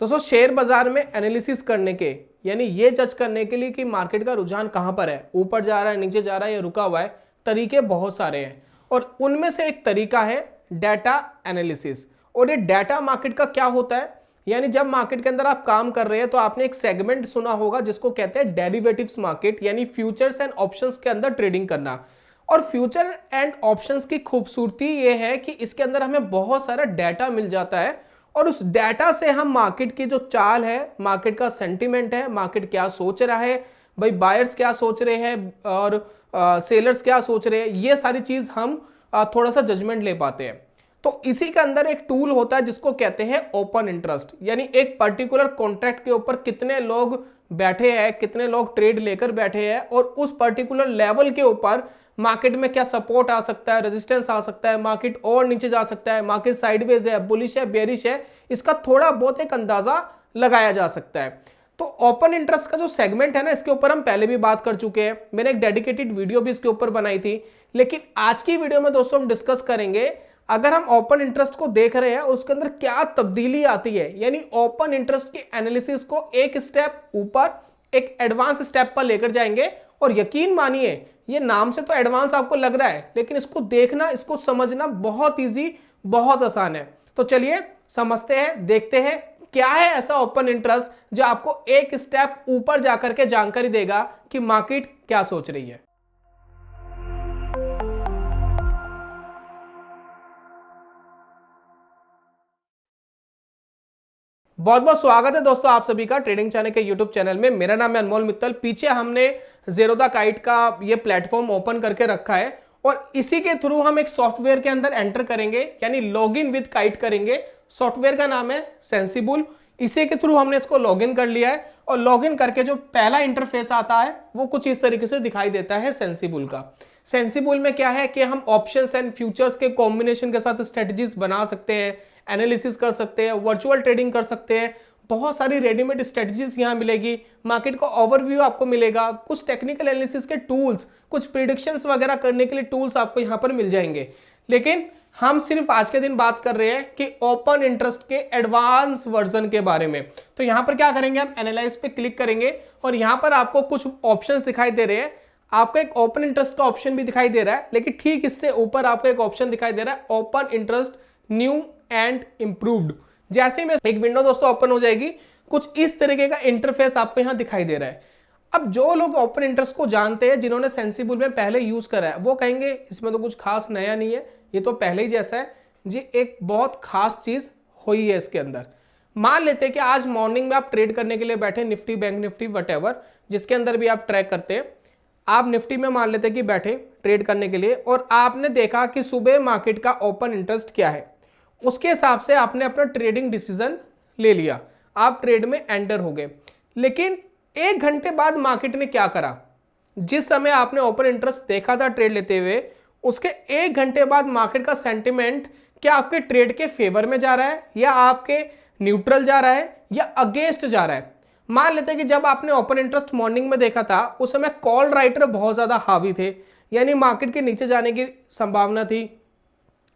दोस्तों शेयर बाजार में एनालिसिस करने के यानी ये जज करने के लिए कि मार्केट का रुझान कहां पर है, ऊपर जा रहा है, नीचे जा रहा है या रुका हुआ है, तरीके बहुत सारे हैं और उनमें से एक तरीका है डाटा एनालिसिस। और ये डाटा मार्केट का क्या होता है, यानी जब मार्केट के अंदर आप काम कर रहे हैं तो आपने एक सेगमेंट सुना होगा जिसको कहते हैं डेरिवेटिव्स मार्केट, यानी फ्यूचर्स एंड ऑप्शंस के अंदर ट्रेडिंग करना। और फ्यूचर एंड ऑप्शंस की खूबसूरती ये है कि इसके अंदर हमें बहुत सारा डाटा मिल जाता है और उस डाटा से हम मार्केट की जो चाल है, मार्केट का सेंटीमेंट है, मार्केट क्या सोच रहा है, भाई बायर्स क्या सोच रहे हैं और सेलर्स क्या सोच रहे हैं, ये सारी चीज हम थोड़ा सा जजमेंट ले पाते हैं। तो इसी के अंदर एक टूल होता है जिसको कहते हैं ओपन इंटरेस्ट, यानी एक पर्टिकुलर कॉन्ट्रैक्ट के ऊपर कितने लोग बैठे हैं, कितने लोग ट्रेड लेकर बैठे हैं और उस पर्टिकुलर लेवल के ऊपर मार्केट में क्या सपोर्ट आ सकता है, रेजिस्टेंस आ सकता है, मार्केट और नीचे जा सकता है, मार्केट साइडवेज है, बुलिश है, बेरिश है, इसका थोड़ा बहुत एक अंदाजा लगाया जा सकता है। तो ओपन इंटरेस्ट का जो सेगमेंट है ना, इसके ऊपर हम पहले भी बात कर चुके हैं, मैंने एक डेडिकेटेड वीडियो भी इसके ऊपर बनाई थी। लेकिन आज की वीडियो में दोस्तों हम डिस्कस करेंगे अगर हम ओपन इंटरेस्ट को देख रहे हैं उसके अंदर क्या तब्दीली आती है, यानी ओपन इंटरेस्ट की एनालिसिस को एक स्टेप ऊपर, एक एडवांस स्टेप पर लेकर जाएंगे। और यकीन मानिए ये नाम से तो एडवांस आपको लग रहा है, लेकिन इसको देखना, इसको समझना बहुत इजी, बहुत आसान है। तो चलिए समझते हैं, देखते हैं क्या है ऐसा ओपन इंटरेस्ट जो आपको एक स्टेप ऊपर जाकर के जानकारी देगा कि मार्केट क्या सोच रही है। बहुत बहुत स्वागत है दोस्तों आप सभी का ट्रेडिंग चैनल के यूट्यूब चैनल में। मेरा नाम है अनमोल मित्तल। पीछे हमने ज़ेरोधा काइट का ये प्लेटफॉर्म ओपन करके रखा है और इसी के थ्रू हम एक सॉफ्टवेयर के अंदर एंटर करेंगे, यानी लॉगिन विद काइट करेंगे। सॉफ्टवेयर का नाम है सेंसिबुल। इसी के थ्रू हमने इसको लॉगिन कर लिया है और लॉगिन करके जो पहला इंटरफेस आता है वो कुछ इस तरीके से दिखाई देता है सेंसिबुल का। सेंसिबुल में क्या है कि हम ऑप्शंस एंड फ्यूचर्स के कॉम्बिनेशन के साथ स्ट्रेटजीज बना सकते हैं, एनालिसिस कर सकते हैं, वर्चुअल ट्रेडिंग कर सकते हैं। बहुत सारी रेडीमेड स्ट्रेटजीज यहाँ मिलेगी, मार्केट का ओवरव्यू आपको मिलेगा, कुछ टेक्निकल एनालिसिस के टूल्स, कुछ प्रिडिक्शंस वगैरह करने के लिए टूल्स आपको यहाँ पर मिल जाएंगे। लेकिन हम सिर्फ आज के दिन बात कर रहे हैं कि ओपन इंटरेस्ट के एडवांस वर्जन के बारे में। तो यहाँ पर क्या करेंगे, हम एनालाइज पे क्लिक करेंगे और यहाँ पर आपको कुछ ऑप्शंस दिखाई दे रहे हैं। आपको एक ओपन इंटरेस्ट का ऑप्शन भी दिखाई दे रहा है, लेकिन ठीक इससे ऊपर आपको एक ऑप्शन दिखाई दे रहा है open interest new and improved. जैसे में एक विंडो दोस्तों ओपन हो जाएगी, कुछ इस तरीके का इंटरफेस आपको यहां दिखाई दे रहा है। अब जो लोग ओपन इंटरेस्ट को जानते हैं, जिन्होंने सेंसिबल में पहले यूज करा है, वो कहेंगे इसमें तो कुछ खास नया नहीं है, ये तो पहले ही जैसा है। जी एक बहुत खास चीज हुई है इसके अंदर। मान लेते हैं कि आज मॉर्निंग में आप ट्रेड करने के लिए बैठे, निफ्टी, बैंक निफ्टी, वटेवर जिसके अंदर भी आप ट्रैक करते हैं, आप निफ्टी में मान लेते हैं कि बैठे ट्रेड करने के लिए और आपने देखा कि सुबह मार्केट का ओपन इंटरेस्ट क्या है, उसके हिसाब से आपने अपना ट्रेडिंग डिसीजन ले लिया, आप ट्रेड में एंटर हो गए। लेकिन एक घंटे बाद मार्केट ने क्या करा, जिस समय आपने ओपन इंटरेस्ट देखा था ट्रेड लेते हुए, उसके एक घंटे बाद मार्केट का सेंटिमेंट क्या आपके ट्रेड के फेवर में जा रहा है या आपके न्यूट्रल जा रहा है या अगेंस्ट जा रहा है। मान लेते हैं कि जब आपने ओपन इंटरेस्ट मॉर्निंग में देखा था उस समय कॉल राइटर बहुत ज्यादा हावी थे, यानी मार्केट के नीचे जाने की संभावना थी।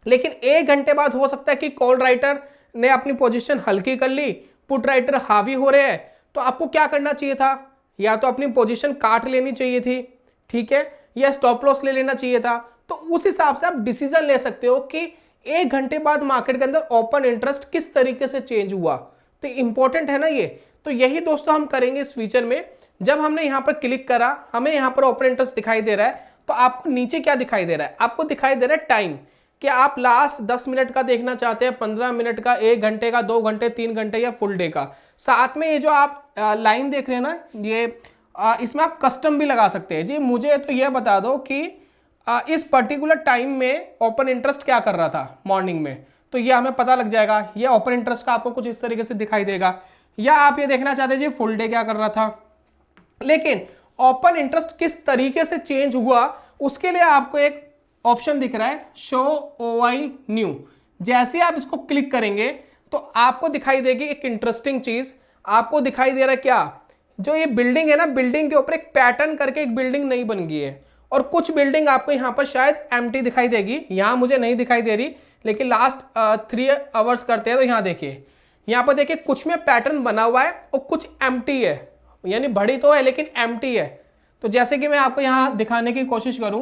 लेकिन एक घंटे बाद हो सकता है कि कॉल राइटर ने अपनी पोजीशन हल्की कर ली, पुट राइटर हावी हो रहे हैं, तो आपको क्या करना चाहिए था, या तो अपनी पोजीशन काट लेनी चाहिए थी, ठीक है, या स्टॉप लॉस ले लेना चाहिए था। तो उस हिसाब से आप डिसीजन ले सकते हो कि एक घंटे बाद मार्केट के अंदर ओपन इंटरेस्ट किस तरीके से चेंज हुआ। तो इंपॉर्टेंट है ना ये। तो यही दोस्तों हम करेंगे इस फीचर में। जब हमने यहां पर क्लिक करा, हमें यहां पर ओपन इंटरेस्ट दिखाई दे रहा है, तो आपको नीचे क्या दिखाई दे रहा है, आपको दिखाई दे रहा है टाइम, कि आप लास्ट 10 मिनट का देखना चाहते हैं, 15 मिनट का, 1 घंटे का, 2 घंटे, 3 घंटे या फुल डे का। साथ में ये जो आप लाइन देख रहे हैं ना, ये इसमें आप कस्टम भी लगा सकते हैं। जी मुझे तो ये बता दो कि इस पर्टिकुलर टाइम में ओपन इंटरेस्ट क्या कर रहा था मॉर्निंग में, तो ये हमें पता लग जाएगा। ये ओपन इंटरेस्ट का आपको कुछ इस तरीके से दिखाई देगा। या आप ये देखना चाहते हैं जी फुल डे क्या कर रहा था। लेकिन ओपन इंटरेस्ट किस तरीके से चेंज हुआ, उसके लिए आपको एक ऑप्शन दिख रहा है शो ओआई न्यू। जैसे आप इसको क्लिक करेंगे तो आपको दिखाई देगी एक इंटरेस्टिंग चीज। आपको दिखाई दे रहा है क्या, जो ये बिल्डिंग है ना, बिल्डिंग के ऊपर एक पैटर्न करके एक बिल्डिंग नई बन गई है और कुछ बिल्डिंग आपको यहां पर शायद एम्प्टी दिखाई देगी। यहां मुझे नहीं दिखाई दे रही, लेकिन लास्ट 3 आवर्स करते हैं तो यहां देखिए यहाँ पर देखिए कुछ में पैटर्न बना हुआ है और कुछ एम्प्टी है, यानी बड़ी तो है लेकिन एम्प्टी है। तो जैसे कि मैं आपको यहाँ दिखाने की कोशिश करूं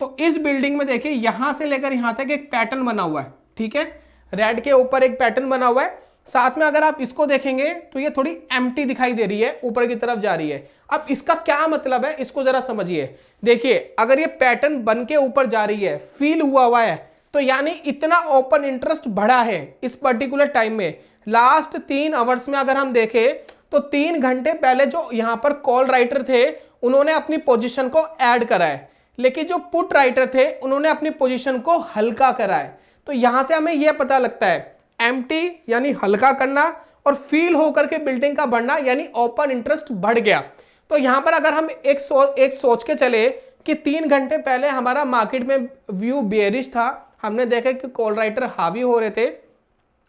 तो इस बिल्डिंग में देखिए यहां से लेकर यहां तक एक पैटर्न बना हुआ है, ठीक है, रेड के ऊपर एक पैटर्न बना हुआ है। साथ में अगर आप इसको देखेंगे तो ये थोड़ी एम्प्टी दिखाई दे रही है, ऊपर की तरफ जा रही है। अब इसका क्या मतलब है इसको जरा समझिए। देखिए अगर ये पैटर्न बन के ऊपर जा रही है, फील हुआ है, तो यानी इतना ओपन इंटरेस्ट बढ़ा है इस पर्टिकुलर टाइम में। लास्ट 3 आवर्स में अगर हम देखें तो 3 घंटे पहले जो यहां पर कॉल राइटर थे उन्होंने अपनी पोजीशन को ऐड करा है, लेकिन जो पुट राइटर थे उन्होंने अपनी पोजीशन को हल्का करा है। तो यहां से हमें यह पता लगता है एम्प्टी यानी हल्का करना और फील होकर के बिल्डिंग का बढ़ना यानी ओपन इंटरेस्ट बढ़ गया। तो यहां पर अगर हम एक सोच के चले कि 3 घंटे पहले हमारा मार्केट में व्यू बेयरिश था, हमने देखा कि कॉल राइटर हावी हो रहे थे,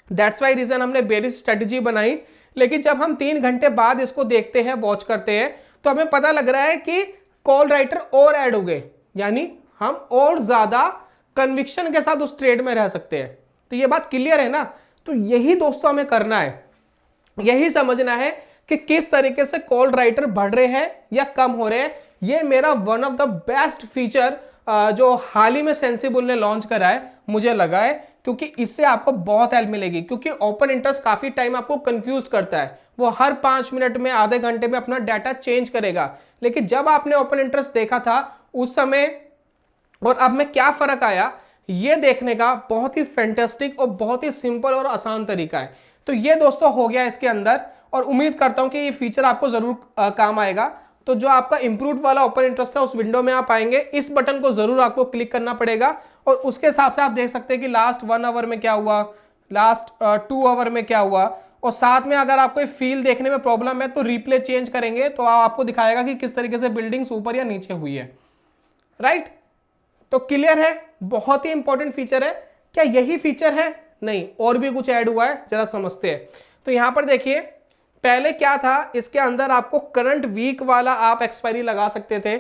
दैट्स वाई रीजन हमने बेयरिश स्ट्रेटजी बनाई। लेकिन जब हम 3 घंटे बाद इसको देखते हैं, वॉच करते हैं, तो हमें पता लग रहा है कि कॉल राइटर और ऐड हो गए, यानी हम और ज्यादा कन्विक्शन के साथ उस ट्रेड में रह सकते हैं। तो ये बात क्लियर है ना। तो यही दोस्तों हमें करना है, यही समझना है कि किस तरीके से कॉल राइटर बढ़ रहे हैं या कम हो रहे हैं। ये मेरा one of the best feature जो हाल ही में सेंसिबल ने लॉन्च करा है मुझे लगा है, क्योंकि इससे आपको बहुत हेल्प मिलेगी। क्योंकि ओपन इंटरेस्ट काफी टाइम आपको कंफ्यूज करता है, वो हर 5 मिनट में आधे घंटे में अपना डाटा चेंज करेगा। लेकिन जब आपने ओपन इंटरेस्ट देखा था उस समय और अब में क्या फर्क आया, ये देखने का बहुत ही फैंटास्टिक और बहुत ही सिंपल और आसान तरीका है। तो ये दोस्तों हो गया इसके अंदर, और उम्मीद करता हूं कि ये फीचर आपको जरूर काम आएगा। तो जो आपका इंप्रूव्ड वाला ओपन इंटरेस्ट है उस विंडो में आप आएंगे, इस बटन को जरूर आपको क्लिक करना पड़ेगा और उसके हिसाब से आप देख सकते हैं कि लास्ट 1 आवर में क्या हुआ, लास्ट 2 आवर में क्या हुआ। और साथ में अगर आपको फील देखने में प्रॉब्लम है तो रिप्ले चेंज करेंगे तो आपको दिखाएगा कि किस तरीके से बिल्डिंग्स ऊपर या नीचे हुई है, राइट। तो क्लियर है, बहुत ही इंपॉर्टेंट फीचर है। क्या यही फीचर है? नहीं, और भी कुछ ऐड हुआ है, जरा समझते हैं। तो यहां पर देखिए पहले क्या था, इसके अंदर आपको करंट वीक वाला आप एक्सपायरी लगा सकते थे,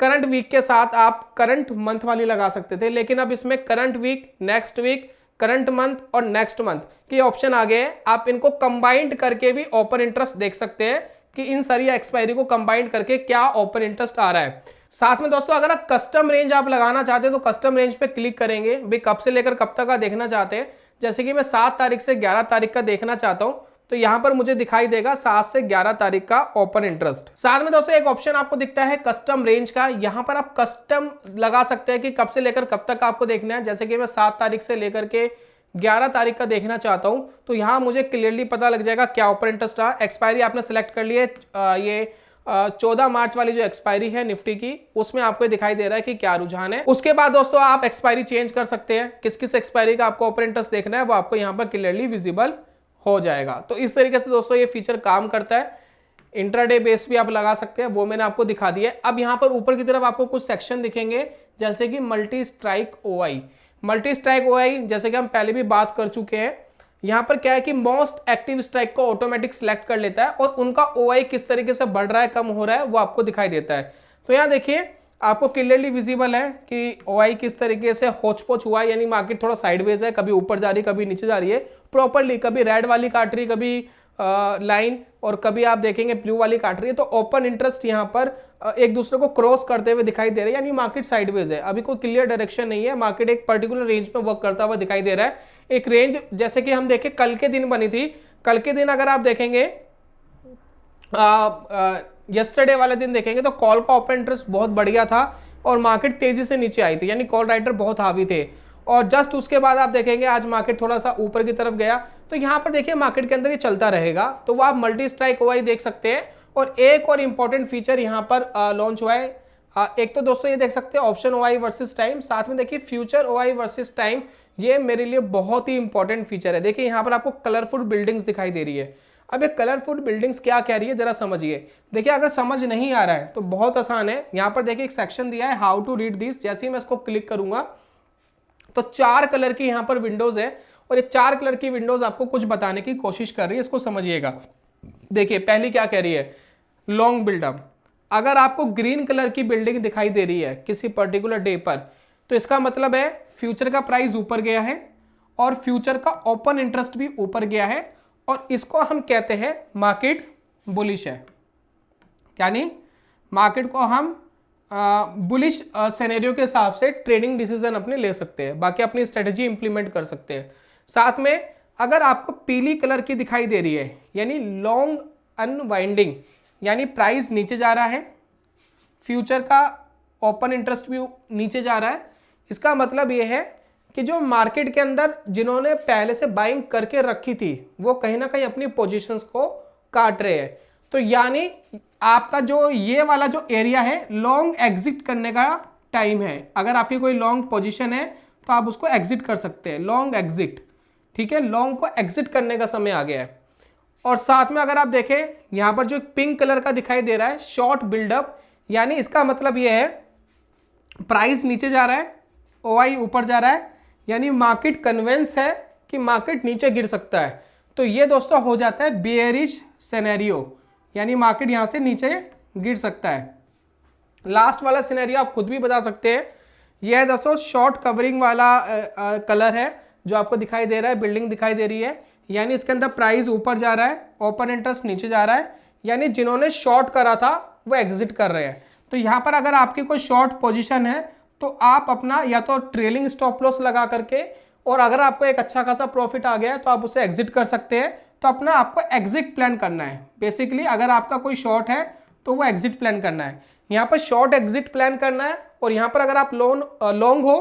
करंट वीक के साथ आप करंट मंथ वाली लगा सकते थे। लेकिन अब इसमें current week, next week, current month और नेक्स्ट मंथ के ऑप्शन आ गए हैं। आप इनको कंबाइंड करके भी ओपन इंटरेस्ट देख सकते हैं कि इन सारी एक्सपायरी को कंबाइंड करके क्या ओपन इंटरेस्ट आ रहा है। साथ में दोस्तों अगर आप कस्टम रेंज आप लगाना चाहते हैं तो कस्टम रेंज पे क्लिक करेंगे, भाई कब से लेकर कब तक का देखना चाहते हैं। जैसे कि मैं 7 तारीख से 11 तारीख का देखना चाहता हूं तो यहां पर मुझे दिखाई देगा 7 से 11 तारीख का ओपन इंटरेस्ट। साथ में दोस्तों एक ऑप्शन आपको दिखता है कस्टम रेंज का, यहां पर आप कस्टम लगा सकते हैं कि कब से लेकर कब तक आपको देखना है। जैसे कि मैं 7 तारीख से लेकर के 11 तारीख का देखना चाहता हूं तो यहां मुझे क्लियरली पता लग जाएगा क्या ओपन इंटरेस्ट रहा। एक्सपायरी आपने सेलेक्ट कर ली है, ये 14 मार्च वाली जो एक्सपायरी है निफ्टी की, उसमें आपको दिखाई दे रहा है कि क्या रुझान है। उसके बाद दोस्तों आप एक्सपायरी चेंज कर सकते हैं, किस किस एक्सपायरी का आपको ओपन इंटरेस्ट देखना है वो आपको यहाँ पर क्लियरली विजिबल हो जाएगा। तो इस तरीके से दोस्तों ये फीचर काम करता है। इंट्राडे बेस भी आप लगा सकते हैं, वो मैंने आपको दिखा दिया है। अब यहाँ पर ऊपर की तरफ आपको कुछ सेक्शन दिखेंगे जैसे कि multi strike OI. Multi strike OI जैसे कि हम पहले भी बात कर चुके हैं, यहां पर क्या है कि मोस्ट एक्टिव स्ट्राइक को ऑटोमेटिक सिलेक्ट कर लेता है और उनका ओआई किस तरीके से बढ़ रहा है कम हो रहा है वो आपको दिखाई देता है। तो यहां देखिए आपको क्लियरली विजिबल है कि ओआई किस तरीके से होच-पोच हुआ है, यानी मार्केट थोड़ा साइडवेज है, कभी ऊपर जा रही कभी नीचे जा रही है प्रॉपरली, कभी रेड वाली काट रही कभी लाइन और कभी आप देखेंगे ब्लू वाली काट रही है। तो ओपन इंटरेस्ट यहाँ पर एक दूसरे को क्रॉस करते हुए दिखाई दे रहे हैं, यानी मार्केट साइडवेज है, अभी कोई क्लियर डायरेक्शन नहीं है, मार्केट एक पर्टिकुलर रेंज में वर्क करता हुआ दिखाई दे रहा है। एक रेंज जैसे कि हम देखें कल के दिन बनी थी, कल के दिन अगर आप देखेंगे यस्टरडे वाले दिन देखेंगे तो कॉल का ओपन इंटरेस्ट बहुत बढ़िया था और मार्केट तेजी से नीचे आई थी, यानी कॉल राइटर बहुत हावी थे। और जस्ट उसके बाद आप देखेंगे आज मार्केट थोड़ा सा ऊपर की तरफ गया। तो यहां पर देखिए मार्केट के अंदर ये चलता रहेगा, तो वो आप मल्टी स्ट्राइक ओआई देख सकते हैं। और एक और इंपॉर्टेंट फीचर यहां पर लॉन्च हुआ है, एक तो दोस्तों ये देख सकते हैं ऑप्शन ओआई वर्सेस टाइम, साथ में देखिए फ्यूचर ओआई वर्सेस टाइम। ये मेरे लिए बहुत ही इंपॉर्टेंट फीचर है। देखिए यहां पर आपको कलरफुल बिल्डिंग्स दिखाई दे रही है। अब ये कलरफुल बिल्डिंग्स क्या कह रही है जरा समझिए। देखिए अगर समझ नहीं आ रहा है तो बहुत आसान है, यहां पर देखिए एक सेक्शन दिया है हाउ टू रीड दिस। जैसे ही मैं इसको क्लिक करूंगा तो 4 कलर की यहां पर विंडोज है और ये 4 कलर की विंडोज आपको कुछ बताने की कोशिश कर रही है, इसको समझिएगा। देखिए पहली क्या कह रही है, लॉन्ग बिल्डअप। अगर आपको ग्रीन कलर की बिल्डिंग दिखाई दे रही है किसी पर्टिकुलर डे पर तो इसका मतलब है फ्यूचर का प्राइस ऊपर गया है और फ्यूचर का ओपन इंटरेस्ट भी ऊपर गया है और इसको हम कहते हैं मार्केट बुलिश है, यानी मार्केट को हम बुलिश सिनेरियो के हिसाब से ट्रेडिंग डिसीजन अपने ले सकते हैं, बाकी अपनी स्ट्रेटजी इंप्लीमेंट कर सकते हैं। साथ में अगर आपको पीली कलर की दिखाई दे रही है यानी लॉन्ग अनवाइंडिंग, यानी प्राइस नीचे जा रहा है, फ्यूचर का ओपन इंटरेस्ट भी नीचे जा रहा है, इसका मतलब ये है कि जो मार्केट के अंदर जिन्होंने पहले से बाइंग करके रखी थी वो कहीं ना कहीं अपनी पोजीशंस को काट रहे हैं। तो यानी आपका जो ये वाला जो एरिया है लॉन्ग एग्जिट करने का टाइम है। अगर आपकी कोई लॉन्ग पोजीशन है तो आप उसको एग्जिट कर सकते हैं, लॉन्ग एग्जिट, ठीक है, लॉन्ग को एग्जिट करने का समय आ गया है। और साथ में अगर आप देखें यहां पर जो पिंक कलर का दिखाई दे रहा है शॉर्ट बिल्डअप, यानी इसका मतलब ये है प्राइस नीचे जा रहा है, ओआई ऊपर जा रहा है, यानी मार्केट कन्वेंस है कि मार्केट नीचे गिर सकता है। तो ये दोस्तों हो जाता है बेयरिश सिनेरियो, यानी मार्केट यहां से नीचे गिर सकता है। लास्ट वाला सिनेरियो आप खुद भी बता सकते हैं, यह है दोस्तों शॉर्ट कवरिंग वाला कलर है जो आपको दिखाई दे रहा है, बिल्डिंग दिखाई दे रही है, यानी इसके अंदर प्राइस ऊपर जा रहा है, ओपन इंटरेस्ट नीचे जा रहा है, यानी जिन्होंने शॉर्ट करा था वो एग्जिट कर रहे हैं। तो यहाँ पर अगर आपकी कोई शॉर्ट पोजीशन है तो आप अपना या तो ट्रेलिंग स्टॉप लॉस लगा करके, और अगर आपको एक अच्छा खासा प्रॉफिट आ गया है तो आप उसे एग्जिट कर सकते हैं। तो अपना आपको एग्जिट प्लान करना है बेसिकली, अगर आपका कोई शॉर्ट है तो वो एग्जिट प्लान करना है। यहाँ पर शॉर्ट एग्जिट प्लान करना है, और यहाँ पर अगर आप लॉन्ग हो,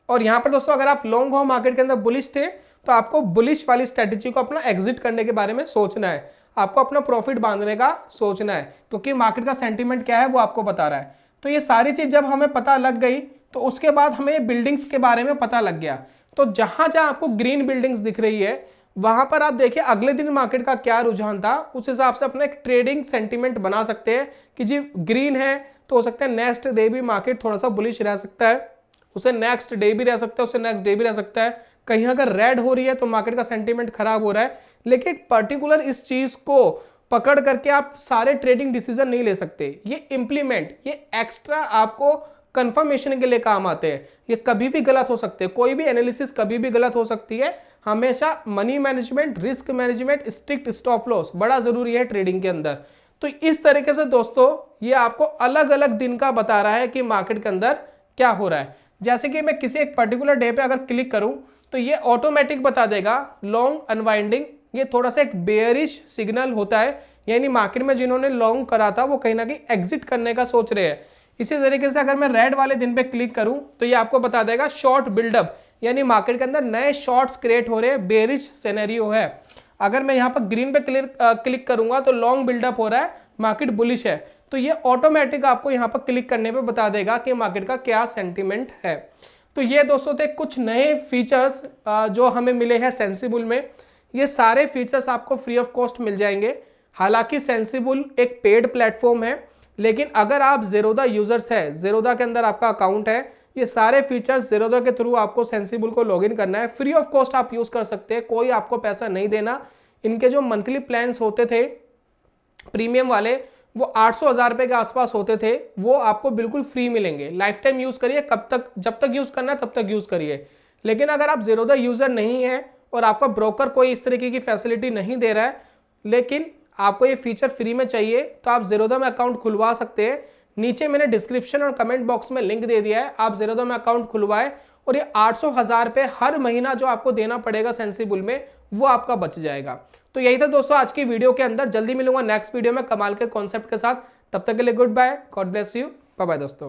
और यहाँ पर दोस्तों अगर आप लॉन्ग हो मार्केट के अंदर बुलिश थे तो आपको बुलिश वाली स्ट्रेटेजी को अपना एग्जिट करने के बारे में सोचना है, आपको अपना प्रॉफिट बांधने का सोचना है, क्योंकि मार्केट का सेंटीमेंट क्या है वो आपको बता रहा है। तो ये सारी चीज जब हमें पता लग गई तो उसके बाद हमें बिल्डिंग्स के बारे में पता लग गया। तो जहां जहां आपको ग्रीन बिल्डिंग्स दिख रही है वहां पर आप देखिए अगले दिन मार्केट का क्या रुझान था, उस हिसाब से अपना एक ट्रेडिंग सेंटीमेंट बना सकते हैं कि जी ग्रीन है तो हो सकता है नेक्स्ट डे भी मार्केट थोड़ा सा बुलिश रह सकता है, उसे नेक्स्ट डे भी रह सकता है, उसे नेक्स्ट डे भी रह सकता है। कहीं अगर रेड हो रही है तो मार्केट का सेंटीमेंट खराब हो रहा है, लेकिन एक पर्टिकुलर इस चीज को पकड़ करके आप सारे ट्रेडिंग डिसीजन नहीं ले सकते। ये इंप्लीमेंट, ये एक्स्ट्रा आपको कंफर्मेशन के लिए काम आते हैं, ये कभी भी गलत हो सकते हैं, कोई भी एनालिसिस कभी भी गलत हो सकती है। हमेशा money management, risk management, strict stop loss बड़ा जरूरी है ट्रेडिंग के अंदर। तो इस तरीके से दोस्तों ये आपको अलग अलग दिन का बता रहा है कि मार्केट के अंदर क्या हो रहा है। जैसे कि मैं किसी एक पर्टिकुलर डे पे अगर क्लिक करूं तो ये ऑटोमेटिक बता देगा लॉन्ग अनवाइंडिंग, ये थोड़ा सा एक बेयरिश सिग्नल होता है, यानी मार्केट में जिन्होंने लॉन्ग करा था वो कहीं ना कहीं एग्जिट करने का सोच रहे हैं। इसी तरीके से अगर मैं रेड वाले दिन पे क्लिक करूं तो ये आपको बता देगा शॉर्ट बिल्डअप, यानी मार्केट के अंदर नए शॉर्ट्स क्रिएट हो रहे हैं, बेयरिश सिनेरियो है। अगर मैं यहाँ पर ग्रीन पे क्लिक करूंगा तो लॉन्ग बिल्डअप हो रहा है, मार्केट बुलिश है, तो ये ऑटोमेटिक आपको यहाँ पर क्लिक करने पे बता देगा कि मार्केट का क्या सेंटीमेंट है। तो ये दोस्तों थे कुछ नए फीचर्स जो हमें मिले हैं सेंसिबल में। ये सारे फीचर्स आपको फ्री ऑफ कॉस्ट मिल जाएंगे। हालांकि सेंसिबल एक पेड प्लेटफॉर्म है, लेकिन अगर आप ज़ीरोधा यूजर्स है, ज़ीरोधा के अंदर आपका अकाउंट है, ये सारे फीचर्स ज़ीरोधा के थ्रू आपको सेंसिबल को लॉगिन करना है, फ्री ऑफ कॉस्ट आप यूज कर सकते हैं, कोई आपको पैसा नहीं देना। इनके जो मंथली प्लान्स होते थे प्रीमियम वाले वो 800-1000 रुपए के आसपास होते थे, वो आपको बिल्कुल फ्री मिलेंगे। लाइफ टाइम यूज करिए, कब तक, जब तक यूज करना है तब तक यूज करिए। लेकिन अगर आप ज़ीरोधा यूजर नहीं है और आपका ब्रोकर कोई इस तरीके की फैसिलिटी नहीं दे रहा है, लेकिन आपको ये फीचर फ्री में चाहिए, तो आप ज़ीरोधा में अकाउंट खुलवा सकते हैं। नीचे मैंने डिस्क्रिप्शन और कमेंट बॉक्स में लिंक दे दिया है, आप ज़ीरोधा में अकाउंट खुलवाएं और ये 800-1000 रुपए हर महीना जो आपको देना पड़ेगा सेंसिबल में वो आपका बच जाएगा। तो यही था दोस्तों आज की वीडियो के अंदर। जल्दी मिलूंगा नेक्स्ट वीडियो में कमाल के कॉन्सेप्ट के साथ, तब तक के लिए goodbye, god bless you, bye bye दोस्तों।